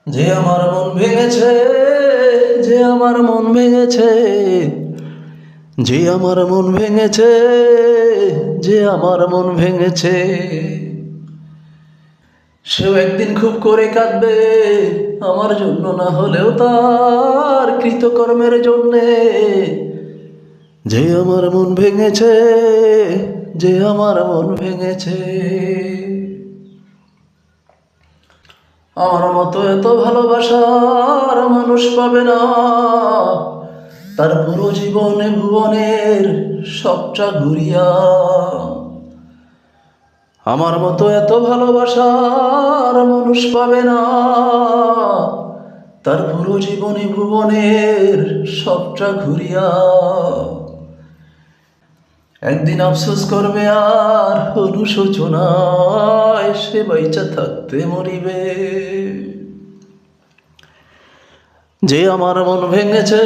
যে আমার মন ভেঙেছে, যে আমার মন ভেঙেছে, যে আমার মন ভেঙেছে, যে আমার মন ভেঙেছে, সেও একদিন খুব করে কাঁদবে আমার জন্য, না হলেও তার কৃতকর্মের জন্যে। যে আমার মন ভেঙেছে, যে আমার মন ভেঙেছে। আমার মতো এত ভালোবাসার মানুষ পাবে না, তার পুরো জীবনে ভুবনের সবটা ঘুরিয়া। আমার মতো এত ভালোবাসার মানুষ পাবে না, তার পুরো জীবনে ভুবনের সবটা ঘুরিয়া। একদিন আফসোস করবে আর অনুশোচনায় সে বাইচা থাকতে মরিবে। যে আমার মন ভেঙেছে,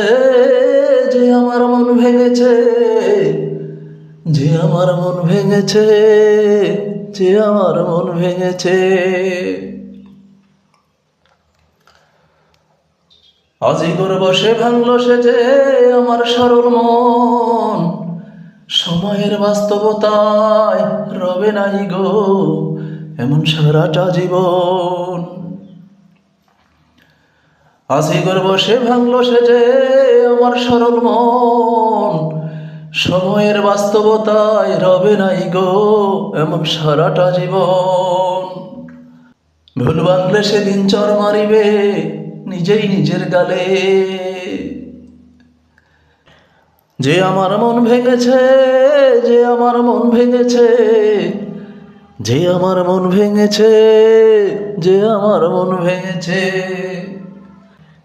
যে আমার মন ভেঙেছে, যে আমার মন ভেঙেছে, যে আমার মন ভেঙেছে। অজিগর বসে ভাঙল সে যে আমার সরল মন, সময়ের বাস্তবতায় রবে নাই গো এমন সারাটা জীবন। অজিগর বসে ভাঙল সে যে আমার সরল মন, সময়ের বাস্তবতায় রবে নাই গো এমন সারাটা জীবন। ভুল ভাঙলে সেদিন চর মারিবে নিজেই নিজের গালে। যে আমার মন ভেঙেছে, যে আমার মন ভেঙেছে, যে আমার মন ভেঙেছে, যে আমার মন ভেঙেছে,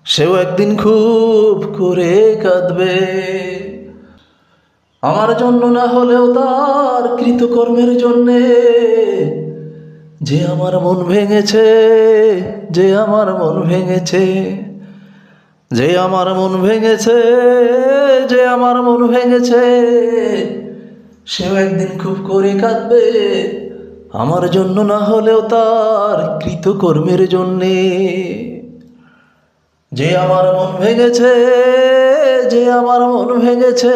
সেও একদিন খুব করে কাঁদবে আমার জন্য, না হলেও তার কৃতকর্মের জন্যে। যে আমার মন ভেঙেছে, যে আমার মন ভেঙেছে, যে আমার মন ভেঙেছে, যে আমার মন ভেঙেছে, সেও একদিন খুব করে কাঁদবে আমার জন্য, না হলেও তার কৃতকর্মের জন্যে। যে আমার মন ভেঙেছে, যে আমার মন ভেঙেছে,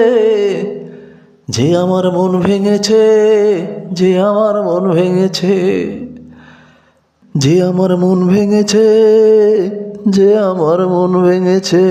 যে আমার মন ভেঙেছে, যে আমার মন ভেঙেছে, যে আমার মন ভেঙেছে, যে আমার মন ভেঙেছে।